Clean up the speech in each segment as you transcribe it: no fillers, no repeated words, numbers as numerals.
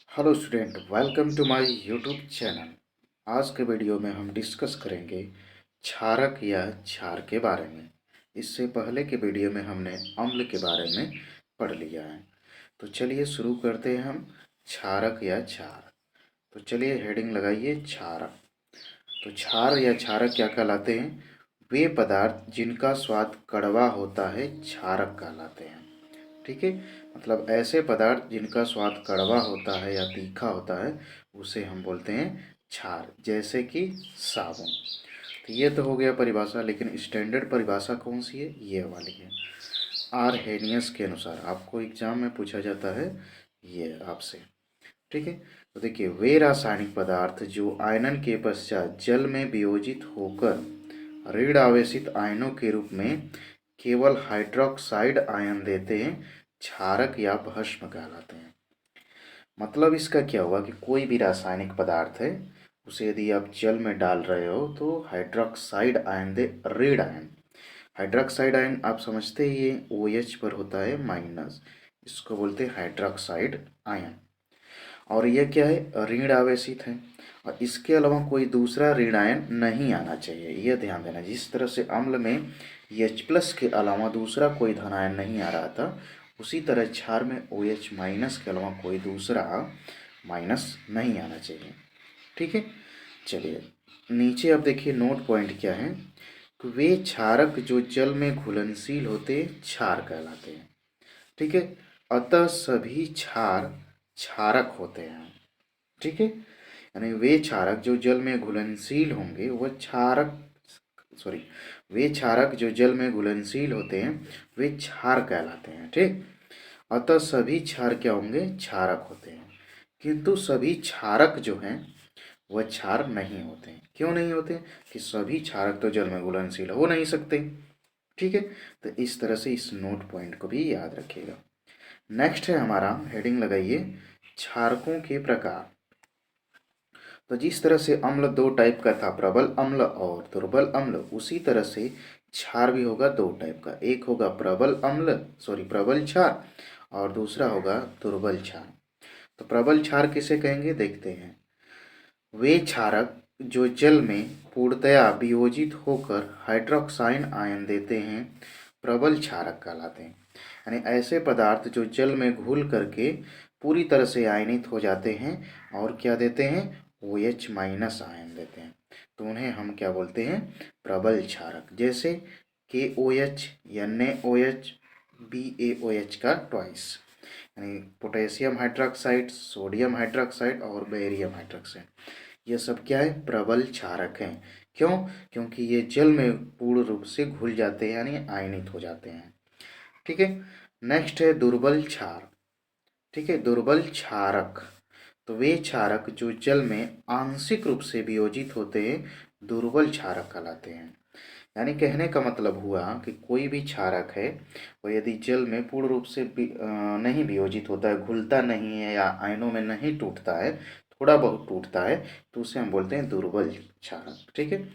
Hello student, welcome to my YouTube channel. आज के video में हम डिस्कस करेंगे क्षारक या क्षार के बारे में। इससे पहले के वीडियो में हमने अम्ल के बारे में पढ़ लिया है। तो चलिए शुरू करते हैं हम क्षारक या क्षार। तो चलिए हेडिंग लगाइए क्षारक। तो क्षार या क्षारक क्या कहलाते हैं? वे पदार्थ जिनका स्वाद कड़वा होता है क्षारक कहलाते हैं। ठीक है, मतलब ऐसे पदार्थ जिनका स्वाद कड़वा होता है या तीखा होता है उसे हम बोलते हैं क्षार, जैसे कि साबुन। तो ये तो हो गया परिभाषा, लेकिन स्टैंडर्ड परिभाषा कौन सी है? ये वाली है। आरहेनियस के अनुसार आपको एग्जाम में पूछा जाता है ये आपसे। ठीक है, तो देखिए, वे रासायनिक पदार्थ जो आयनन के पश्चात जल में वियोजित होकर ऋण आवेशित आयनों के रूप में केवल हाइड्रोक्साइड आयन देते हैं क्षारक या भस्म कहलाते हैं। मतलब इसका क्या हुआ कि कोई भी रासायनिक पदार्थ है उसे यदि आप जल में डाल रहे हो तो हाइड्रोक्साइड आयन दे, ऋण आयन। हाइड्रोक्साइड आयन आप समझते ही ये OH पर होता है माइनस, इसको बोलते हैं हाइड्रोक्साइड आयन। और यह क्या है? ऋण आवेशित है, और इसके अलावा कोई दूसरा ऋण आयन नहीं आना चाहिए। यह ध्यान देना, जिस तरह से अम्ल में H+ के अलावा दूसरा कोई धन आयन नहीं आ रहा था, उसी तरह क्षार में OH- के अलावा कोई दूसरा माइनस नहीं आना चाहिए। ठीक है, चलिए नीचे अब देखिए नोट पॉइंट क्या है कि वे क्षारक जो जल में घुलनशील होते क्षार कहलाते हैं। ठीक है, अतः सभी क्षार क्षारक होते हैं। ठीक है, यानी वे क्षारक जो जल में घुलनशील होंगे वह क्षारक, सॉरी, वे क्षारक जो जल में घुलनशील होते हैं वे क्षार कहलाते हैं। ठीक, अतः सभी क्षार क्या होंगे? क्षारक होते हैं। किंतु सभी क्षारक जो हैं वह क्षार नहीं होते। क्यों नहीं होते? कि सभी क्षारक तो जल में घुलनशील हो नहीं सकते। ठीक है, तो इस तरह से इस नोट पॉइंट को भी याद रखिएगा। नेक्स्ट है हमारा, हेडिंग लगाइए क्षारकों के प्रकार। तो जिस तरह से अम्ल दो टाइप का था, प्रबल अम्ल और दुर्बल अम्ल, उसी तरह से क्षार भी होगा दो टाइप का। एक होगा प्रबल अम्ल, सॉरी प्रबल क्षार, और दूसरा होगा दुर्बल क्षार। तो प्रबल क्षार किसे कहेंगे? देखते हैं। वे क्षारक जो जल में पूर्णतया वियोजित होकर हाइड्रोक्साइन आयन देते हैं प्रबल क्षारक कहलाते हैं। यानी ऐसे पदार्थ जो जल में घुल करके पूरी तरह से आयनित हो जाते हैं और क्या देते हैं? OH- आयन देते हैं, तो उन्हें हम क्या बोलते हैं? प्रबल क्षारक। जैसे KOH, NaOH, BaOH का ट्वाइस, यानी पोटेशियम हाइड्रोक्साइड, सोडियम हाइड्रोक्साइड और बेरियम हाइड्रोक्साइड, ये सब क्या है? प्रबल क्षारक हैं। क्यों? क्योंकि ये जल में पूर्ण रूप से घुल जाते हैं, यानी आयनित हो जाते हैं। ठीक है, नेक्स्ट है दुर्बल क्षार। ठीक है, दुर्बल क्षारक, तो वे क्षारक जो जल में आंशिक रूप से वियोजित होते हैं दुर्बल क्षारक कहलाते हैं। यानी कहने का मतलब हुआ कि कोई भी क्षारक है वो यदि जल में पूर्ण रूप से नहीं वियोजित होता है, घुलता नहीं है या आयनों में नहीं टूटता है, थोड़ा बहुत टूटता है, तो उसे हम बोलते हैं दुर्बल क्षारक। ठीक है,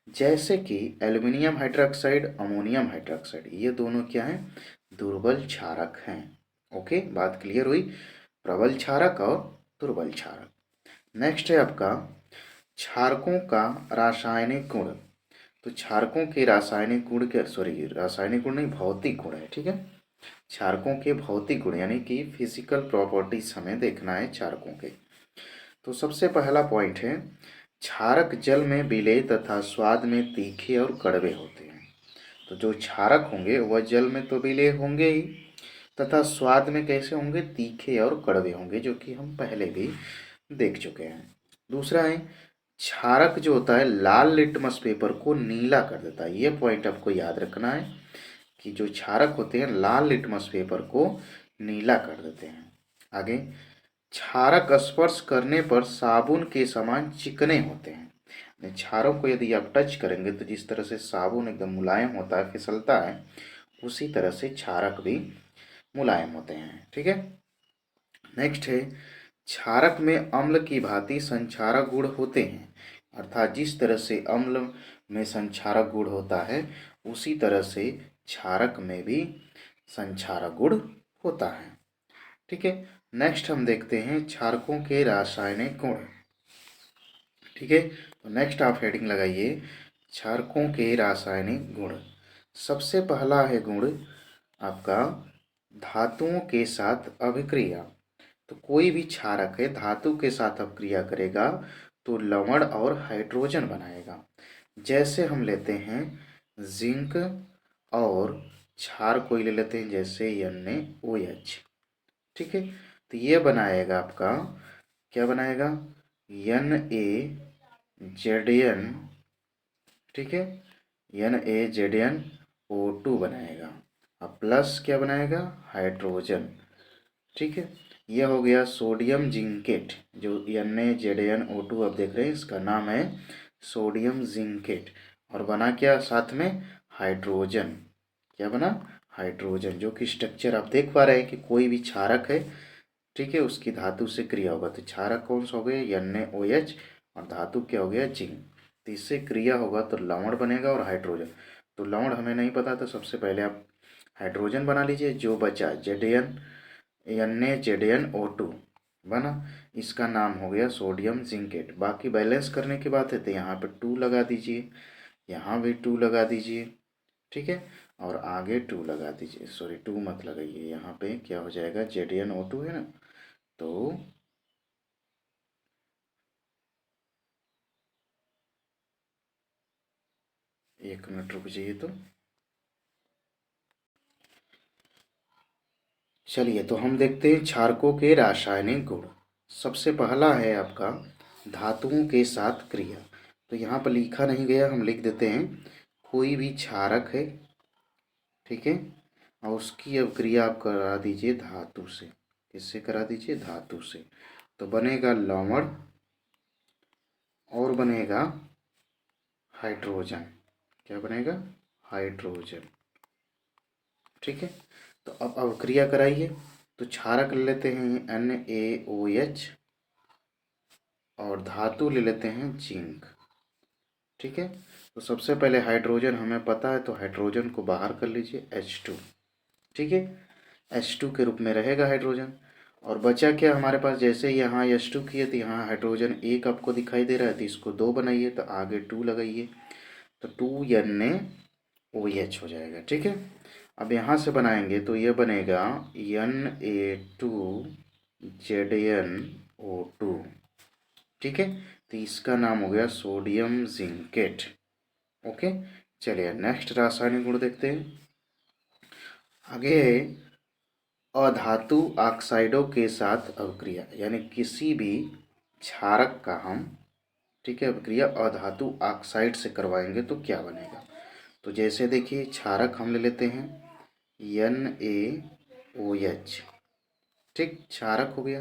जैसे कि एल्युमिनियम हाइड्रोक्साइड, अमोनियम हाइड्रोक्साइड, ये दोनों क्या हैं? दुर्बल क्षारक हैं। ओके, बात क्लियर हुई? प्रबल क्षारक और दुर्बल क्षारक। नेक्स्ट है आपका क्षारकों का रासायनिक गुण। तो क्षारकों के रासायनिक गुण के, सॉरी रासायनिक गुण नहीं, भौतिक गुण है। ठीक है, क्षारकों के भौतिक गुण यानी कि फिजिकल प्रॉपर्टीज हमें देखना है क्षारकों के। तो सबसे पहला पॉइंट है, क्षारक जल में विलेय तथा स्वाद में तीखे और कड़वे होते हैं। तो जो क्षारक होंगे वह जल में तो विलेय होंगे ही, तथा स्वाद में कैसे होंगे? तीखे और कड़वे होंगे, जो कि हम पहले भी देख चुके हैं। दूसरा है, क्षारक जो होता है लाल लिटमस पेपर को नीला कर देता है। ये पॉइंट आपको याद रखना है कि जो क्षारक होते हैं लाल लिटमस पेपर को नीला कर देते हैं। आगे, क्षारक स्पर्श करने पर साबुन के समान चिकने होते हैं। क्षारों को यदि आप टच करेंगे तो जिस तरह से साबुन एकदम मुलायम होता है, फिसलता है, उसी तरह से क्षारक भी मुलायम होते हैं। ठीक है, नेक्स्ट है, क्षारक में अम्ल की भांति संक्षारक गुण होते हैं। अर्थात जिस तरह से अम्ल में संक्षारक गुण होता है उसी तरह से क्षारक में भी संक्षारक गुण होता है। ठीक है, नेक्स्ट हम देखते हैं क्षारकों के रासायनिक गुण। ठीक है, तो नेक्स्ट आप हेडिंग लगाइए क्षारकों के रासायनिक गुण। सबसे पहला है गुण आपका धातुओं के साथ अभिक्रिया। तो कोई भी क्षारक है धातु के साथ अभिक्रिया करेगा तो लवण और हाइड्रोजन बनाएगा। जैसे हम लेते हैं जिंक और क्षार कोई ले लेते हैं जैसे NaOH। ठीक है, तो ये बनाएगा आपका क्या बनाएगा NaZN। ठीक है, NaZnO2 बनाएगा। अब प्लस क्या बनाएगा हाइड्रोजन। ठीक है, यह हो गया सोडियम जिंकेट। जो NaZnO2 आप देख रहे हैं इसका नाम है सोडियम जिंकेट। और बना क्या साथ में हाइड्रोजन। क्या बना हाइड्रोजन, जो कि स्ट्रक्चर आप देख पा रहे हैं कि कोई भी क्षारक है, ठीक है, उसकी धातु से क्रिया होगा। तो क्षारक कौन सा हो गया NaOH और धातु क्या हो गया जिंक। तो इससे क्रिया होगा तो लवण बनेगा और हाइड्रोजन। तो लवण हमें नहीं पता तो सबसे पहले आप हाइड्रोजन बना लीजिए। जो बचा NaZnO2 बना, इसका नाम हो गया सोडियम जिंकेट। बाकी बैलेंस करने की बात है तो यहाँ पे 2 लगा दीजिए, यहाँ भी 2 लगा दीजिए। ठीक है, और आगे 2 लगा दीजिए, सॉरी 2 मत लगाइए, यहाँ पे क्या हो जाएगा ZnO2 है ना। तो एक मिनट रुक जाइए। तो चलिए, तो हम देखते हैं क्षारकों के रासायनिक गुण। सबसे पहला है आपका धातुओं के साथ क्रिया। तो यहाँ पर लिखा नहीं गया, हम लिख देते हैं कोई भी क्षारक है, ठीक है, और उसकी अब क्रिया आप करा दीजिए धातु से। किससे करा दीजिए धातु से। तो बनेगा लवण और बनेगा हाइड्रोजन। क्या बनेगा हाइड्रोजन। ठीक है, तो अब क्रिया कराइए। तो क्षारक ले लेते हैं NaOH और धातु ले लेते हैं जिंक। ठीक है, तो सबसे पहले हाइड्रोजन हमें पता है तो हाइड्रोजन को बाहर कर लीजिए H2। ठीक है, H2 के रूप में रहेगा हाइड्रोजन। और बचा क्या हमारे पास, जैसे यहाँ H2 किए तो यहाँ हाइड्रोजन एक आपको दिखाई दे रहा है तो इसको 2 बनाइए, तो आगे 2 लगाइए तो 2NaOH हो जाएगा। ठीक है, अब यहाँ से बनाएंगे तो ये बनेगा Na2ZnO2। ठीक है, तो इसका नाम हो गया सोडियम जिंकेट। ओके, चलिए नेक्स्ट रासायनिक गुण देखते हैं। आगे है अधातु ऑक्साइडों के साथ अभिक्रिया, यानी किसी भी क्षारक का हम, ठीक है, अभिक्रिया अधातु ऑक्साइड से करवाएंगे तो क्या बनेगा। तो जैसे देखिए क्षारक हम ले लेते हैं NaOH। ठीक, क्षारक हो गया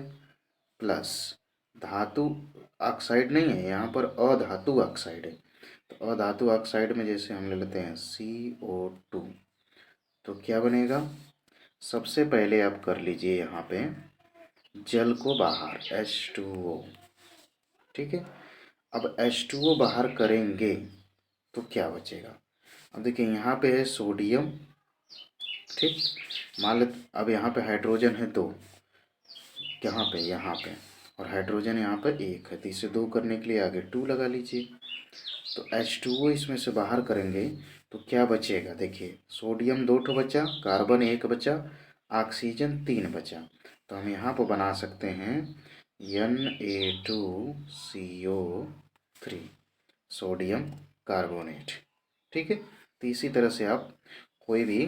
प्लस धातु ऑक्साइड नहीं है यहाँ पर, अधातु ऑक्साइड है। तो अधातु ऑक्साइड में जैसे हम ले लेते हैं CO2। तो क्या बनेगा, सबसे पहले आप कर लीजिए यहाँ पे जल को बाहर H2O। ठीक है, अब H2O बाहर करेंगे तो क्या बचेगा। अब देखिए यहाँ पे है सोडियम। ठीक, मान लेते अब यहाँ पे हाइड्रोजन है 2, यहाँ पे और हाइड्रोजन यहाँ पर 1 है, तो इसे 2 करने के लिए आगे 2 लगा लीजिए। तो H2O इसमें से बाहर करेंगे तो क्या बचेगा, देखिए सोडियम 2 ठो बचा, कार्बन 1 बचा, ऑक्सीजन 3 बचा। तो हम यहाँ पर बना सकते हैं Na2CO3 सोडियम कार्बोनेट। ठीक है, तो इसी तरह से आप कोई भी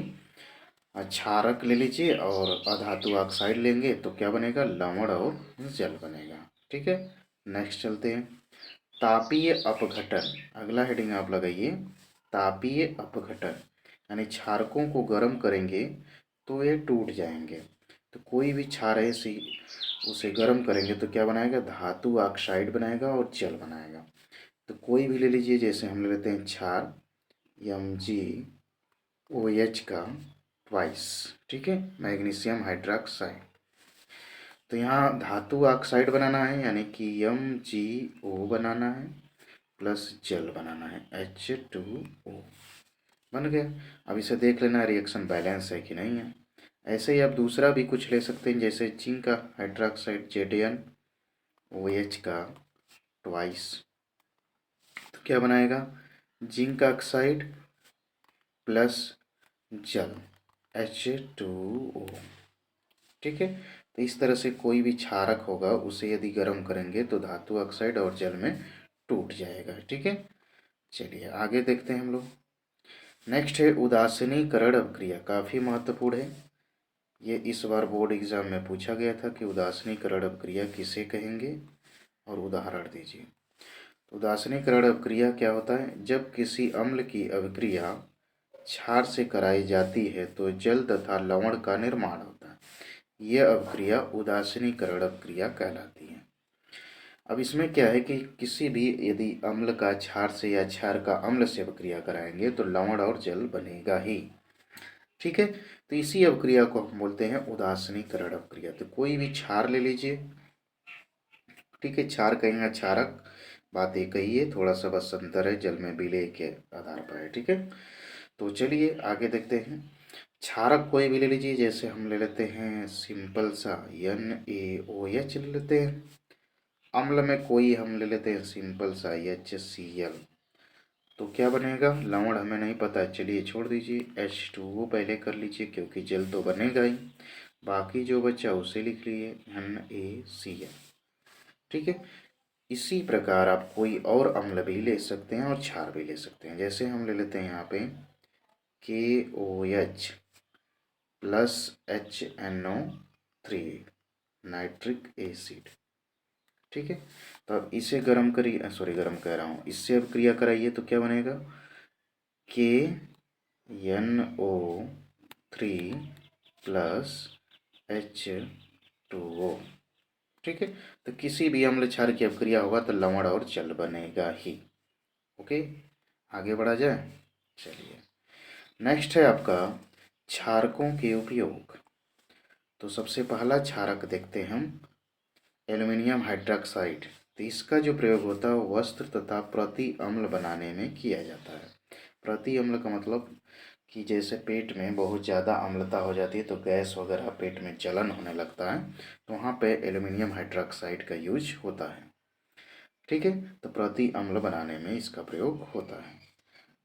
क्षारक ले लीजिए और अधातु ऑक्साइड लेंगे तो क्या बनेगा लवण और जल बनेगा। ठीक है, नेक्स्ट चलते हैं तापीय अपघटन। अगला हेडिंग आप लगाइए तापीय अपघटन, यानी क्षारकों को गर्म करेंगे तो ये टूट जाएंगे। तो कोई भी क्षार है उसे गर्म करेंगे तो क्या बनाएगा धातु ऑक्साइड बनाएगा और जल बनाएगा। तो कोई भी ले लीजिए, जैसे हम ले लेते हैं क्षार MgOH का ट्वाइस। ठीक है, मैग्नीशियम हाइड्रोक्साइड। तो यहाँ धातु ऑक्साइड बनाना है यानी कि MgO बनाना है प्लस जल बनाना है H2O। बन गया। अब इसे देख लेना रिएक्शन बैलेंस है कि नहीं है। ऐसे ही आप दूसरा भी कुछ ले सकते हैं, जैसे जिंक का हाइड्रोक्साइड ZnOH का ट्वाइस, तो क्या बनाएगा, जिंक ऑक्साइड प्लस जल H2O। ठीक है, तो इस तरह से कोई भी क्षारक होगा उसे यदि गर्म करेंगे तो धातु ऑक्साइड और जल में टूट जाएगा। ठीक है, चलिए आगे देखते हैं हम लोग। नेक्स्ट है उदासीनीकरण अभिक्रिया, काफ़ी महत्वपूर्ण है। ये इस बार बोर्ड एग्जाम में पूछा गया था कि उदासीनीकरण अभिक्रिया किसे कहेंगे और उदाहरण दीजिए। तो उदासीनीकरण अभिक्रिया क्या होता है, जब किसी अम्ल की अभिक्रिया क्षार से कराई जाती है तो जल तथा लवण का निर्माण होता है। यह अभिक्रिया उदासीनीकरण अभिक्रिया कहलाती है। अब इसमें क्या है कि किसी भी यदि अम्ल का क्षार से या क्षार का अम्ल से अभिक्रिया कराएंगे तो लवण और जल बनेगा ही। ठीक है, तो इसी अभिक्रिया को हम बोलते हैं उदासीनीकरण अभिक्रिया। तो कोई भी क्षार ले लीजिए, ठीक है, क्षार कहेंगे क्षारक, बात एक ही है, थोड़ा सा बस अंतर है जल में विलय के आधार पर है। ठीक है, तो चलिए आगे देखते हैं। क्षारक कोई भी ले लीजिए, जैसे हम ले लेते हैं सिंपल सा NaOH ले लेते हैं। अम्ल में कोई हम ले लेते हैं सिंपल सा HCl, तो क्या बनेगा, लवण हमें नहीं पता है, चलिए छोड़ दीजिए। H2O पहले कर लीजिए क्योंकि जल तो बनेगा ही, बाकी जो बचा उसे लिख लिए NaCl। ठीक है, इसी प्रकार आप कोई और अम्ल भी ले सकते हैं और क्षार भी ले सकते हैं। जैसे हम ले लेते हैं यहाँ पे KOH plus HNO3 nitric acid. ठीक है, तो अब इसे गर्म करिए, सॉरी गर्म कह रहा हूँ, इससे अब क्रिया कराइए तो क्या बनेगा, KNO3 प्लस H2O। ठीक है, तो किसी भी अम्ल क्षार की अपक्रिया होगा तो लवण और जल बनेगा ही। ओके, आगे बढ़ा जाए। चलिए नेक्स्ट है आपका क्षारकों के उपयोग। तो सबसे पहला क्षारक देखते हैं हम, एल्युमिनियम हाइड्रोक्साइड। तो इसका जो प्रयोग होता है वस्त्र तथा प्रति अम्ल बनाने में किया जाता है। प्रति अम्ल का मतलब कि जैसे पेट में बहुत ज़्यादा अम्लता हो जाती है तो गैस वगैरह पेट में जलन होने लगता है, तो वहाँ पे एल्युमिनियम हाइड्रोक्साइड का यूज होता है। ठीक है, तो प्रति अम्ल बनाने में इसका प्रयोग होता है।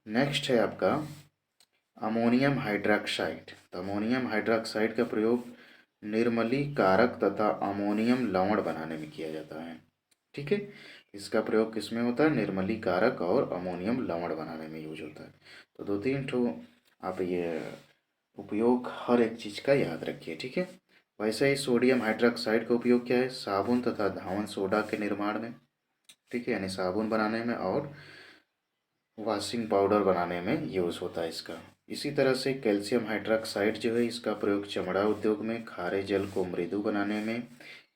नेक्स्ट है आपका अमोनियम हाइड्रोक्साइड। तो अमोनियम हाइड्रोक्साइड का प्रयोग निर्मलीकारक तथा अमोनियम लवण बनाने में किया जाता है। ठीक है, इसका प्रयोग किस में होता है, निर्मलीकारक और अमोनियम लवण बनाने में यूज होता है। तो दो तीन ठो आप ये उपयोग हर एक चीज़ का याद रखिए। ठीक है, वैसे ही सोडियम हाइड्रोक्साइड का उपयोग क्या है, साबुन तथा धावन सोडा के निर्माण में। ठीक है, यानी साबुन बनाने में और वॉशिंग पाउडर बनाने में यूज़ होता है इसका। इसी तरह से कैल्शियम हाइड्रोक्साइड जो है इसका प्रयोग चमड़ा उद्योग में, खारे जल को मृदु बनाने में,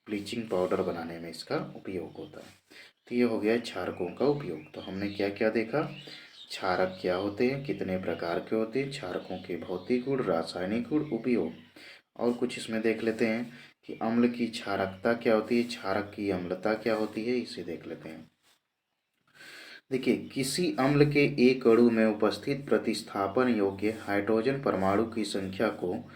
ब्लीचिंग पाउडर बनाने में इसका उपयोग होता है। तो ये हो गया क्षारकों का उपयोग। तो हमने क्या क्या देखा, क्षारक क्या होते हैं, कितने प्रकार के होते हैं, क्षारकों के भौतिक गुण, रासायनिक गुण, उपयोग, और कुछ इसमें देख लेते हैं कि अम्ल की क्षारकता क्या होती है, क्षारक की अम्लता क्या होती है, इसे देख लेते हैं। देखिए, किसी अम्ल के एक अणु में उपस्थित प्रतिस्थापन योग्य हाइड्रोजन परमाणु की संख्या को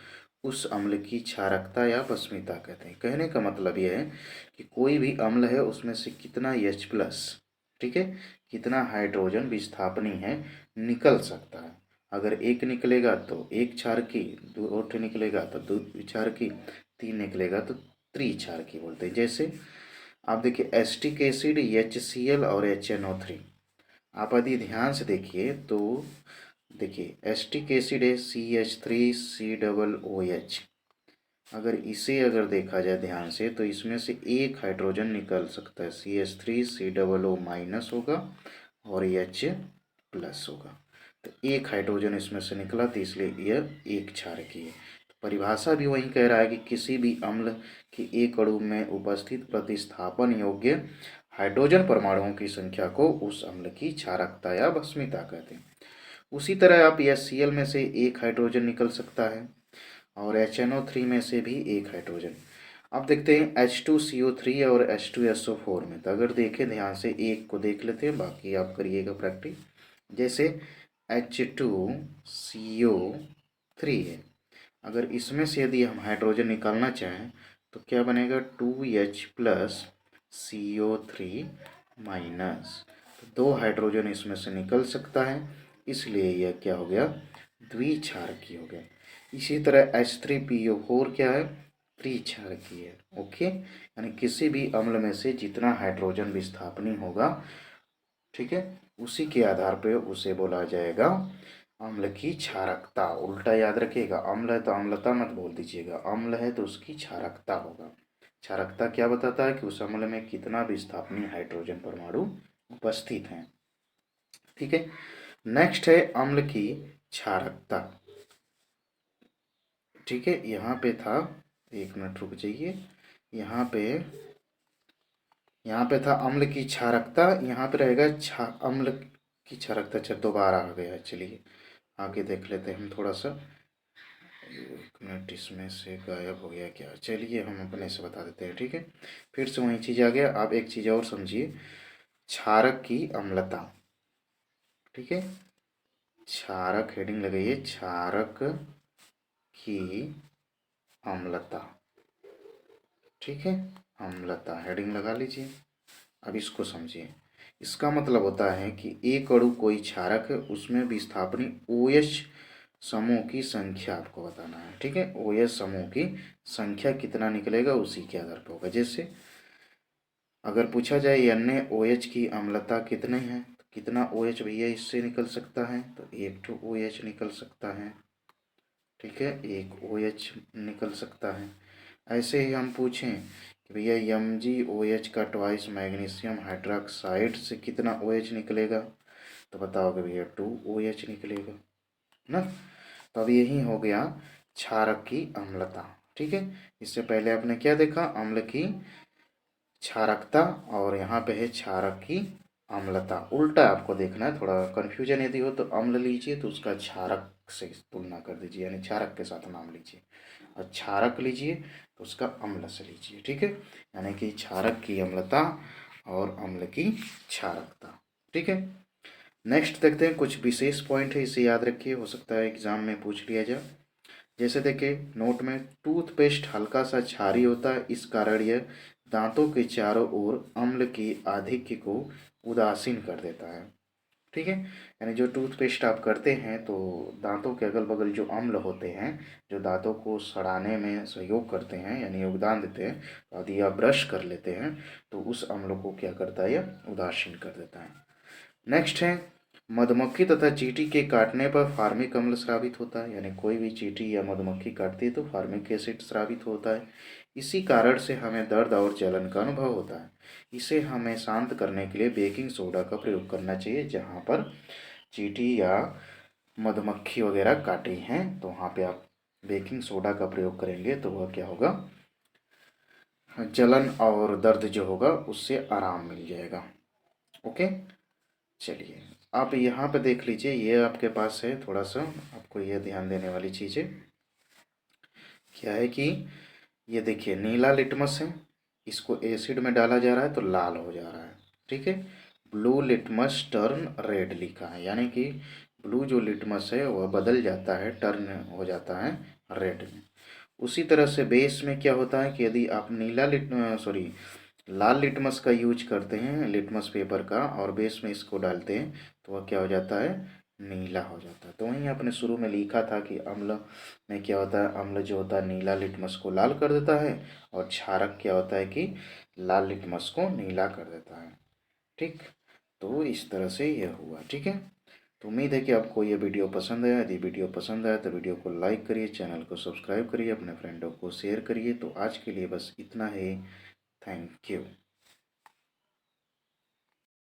उस अम्ल की क्षारकता या बस्मीता कहते हैं। कहने का मतलब यह है कि कोई भी अम्ल है उसमें से कितना H+, ठीक है, कितना हाइड्रोजन विस्थापनी है निकल सकता है। अगर एक निकलेगा तो एक क्षार की, दो निकलेगा तो दो क्षार की, तीन निकलेगा तो त्रिक्षार की बोलते हैं। जैसे आप देखिए एसिटिक एसिड HCl और HNO3, आप यदि ध्यान से देखिए तो देखिए एसिटिक एसिड है CH3COOH। अगर इसे अगर देखा जाए ध्यान से तो इसमें से एक हाइड्रोजन निकल सकता है, CH3COO- होगा और H+ होगा। तो एक हाइड्रोजन इसमें से निकला तो इसलिए यह एक क्षारकी है। तो परिभाषा भी वही कह रहा है कि किसी भी अम्ल के एक अणु में उपस्थित प्रतिस्थापन योग्य हाइड्रोजन परमाणुओं की संख्या को उस अम्ल की क्षारकता या भस्मीता कहते हैं। उसी तरह आप HCl में से एक हाइड्रोजन निकल सकता है और HNO3 में से भी एक हाइड्रोजन। अब देखते हैं H2CO3 और H2SO4 में। तो अगर देखें ध्यान से, एक को देख लेते हैं, बाकी आप करिएगा प्रैक्टिस। जैसे H2CO3 है, अगर इसमें से यदि हम हाइड्रोजन निकालना चाहें तो क्या बनेगा, 2H प्लस CO3 माइनस। तो 2 हाइड्रोजन इसमें से निकल सकता है, इसलिए यह क्या हो गया, द्विक्षारकी हो गया। इसी तरह H3PO4 क्या है, त्रिक्षारकी है। ओके, यानी किसी भी अम्ल में से जितना हाइड्रोजन विस्थापनी होगा, ठीक है, उसी के आधार पे उसे बोला जाएगा अम्ल की क्षारकता। उल्टा याद रखिएगा, अम्ल है तो अम्लता मत बोल दीजिएगा, अम्ल है तो उसकी क्षारकता होगा। क्षारकता क्या बताता है कि उस अम्ल में कितना विस्थापनी हाइड्रोजन परमाणु उपस्थित हैं। ठीक है, नेक्स्ट है अम्ल की क्षारकता। ठीक है, यहाँ पे था, एक मिनट रुक जाइए, यहाँ पे था अम्ल की क्षारकता, यहाँ पे रहेगा अम्ल की क्षारकता। अच्छा, दोबारा आ गया, चलिए आगे देख लेते हैं हम थोड़ा सा। एक मिनट, इसमें से गायब हो गया क्या, चलिए हम अपने से बता देते हैं। ठीक है, फिर से वही चीज़ आ गया। आप एक चीज़ और समझिए, क्षारक की अम्लता। ठीक है, क्षारक हेडिंग लगाइए, क्षारक की अम्लता। ठीक है, अम्लता हेडिंग लगा लीजिए। अब इसको समझिए, इसका मतलब होता है कि एक अणु कोई क्षारक है, उसमें विस्थापनी OH समूह की संख्या आपको बताना है। ठीक है, OH समूह की संख्या कितना निकलेगा उसी के आधार पर होगा। जैसे अगर पूछा जाए NaOH की अम्लता कितने हैं, तो कितना OH भैया इससे निकल सकता है, तो एक तो OH निकल सकता है। ठीक है, एक OH निकल सकता है। ऐसे ही हम पूछें कि भैया MgOH का ट्वाइस मैग्नीशियम हाइड्रोक्साइड से कितना OH निकलेगा, तो बताओगे भैया 2OH निकलेगा ना। तो अब यही हो गया क्षारक की अम्लता। ठीक है, इससे पहले आपने क्या देखा, अम्ल की क्षारकता, और यहाँ पे है क्षारक की अम्लता। उल्टा आपको देखना है, थोड़ा कन्फ्यूजन यदि हो तो अम्ल लीजिए तो उसका क्षारक से तुलना कर दीजिए, यानी क्षारक के साथ नाम लीजिए, और क्षारक लीजिए तो उसका अम्ल से लीजिए। ठीक है, यानी कि क्षारक की अम्लता और अम्ल की क्षारकता। ठीक है, नेक्स्ट देखते हैं, कुछ विशेष पॉइंट है, इसे याद रखिए, हो सकता है एग्जाम में पूछ लिया जाए। जैसे देखिए नोट में, टूथपेस्ट हल्का सा क्षारी होता है, इस कारण यह दांतों के चारों ओर अम्ल की आधिक्य को उदासीन कर देता है। ठीक है, यानी जो टूथपेस्ट आप करते हैं तो दांतों के अगल बगल जो अम्ल होते हैं, जो दांतों को सड़ाने में सहयोग करते हैं यानी योगदान देते हैं, तो यदि आप ब्रश कर लेते हैं तो उस अम्ल को क्या करता है, यह उदासीन कर देता है। नेक्स्ट है, मधुमक्खी तथा चींटी के काटने पर फार्मिक अम्ल स्रावित होता है, यानी कोई भी चींटी या मधुमक्खी काटती है तो फार्मिक एसिड स्रावित होता है। इसी कारण से हमें दर्द और जलन का अनुभव होता है। इसे हमें शांत करने के लिए बेकिंग सोडा का प्रयोग करना चाहिए। जहाँ पर चींटी या मधुमक्खी वगैरह काटी हैं तो वहाँ पे आप बेकिंग सोडा का प्रयोग करेंगे तो वह क्या होगा, जलन और दर्द जो होगा उससे आराम मिल जाएगा। ओके, चलिए आप यहाँ पे देख लीजिए, ये आपके पास है, थोड़ा सा आपको ये ध्यान देने वाली चीज़ है, क्या है कि ये देखिए नीला लिटमस है, इसको एसिड में डाला जा रहा है तो लाल हो जा रहा है। ठीक है, ब्लू लिटमस टर्न रेड लिखा है, यानी कि ब्लू जो लिटमस है वह बदल जाता है, टर्न हो जाता है रेड में। उसी तरह से बेस में क्या होता है कि यदि आप लाल लिटमस का यूज करते हैं, लिटमस पेपर का, और बेस में इसको डालते हैं तो वह क्या हो जाता है, नीला हो जाता है। तो वहीं आपने शुरू में लिखा था कि अम्ल में क्या होता है, अम्ल जो होता है नीला लिटमस को लाल कर देता है, और क्षारक क्या होता है कि लाल लिटमस को नीला कर देता है। ठीक, तो इस तरह से यह हुआ। ठीक है, तो उम्मीद है कि आपको ये वीडियो पसंद आया। यदि वीडियो पसंद आया तो वीडियो को लाइक करिए, चैनल को सब्सक्राइब करिए, अपने फ्रेंडों को शेयर करिए। तो आज के लिए बस इतना ही, थैंक यू।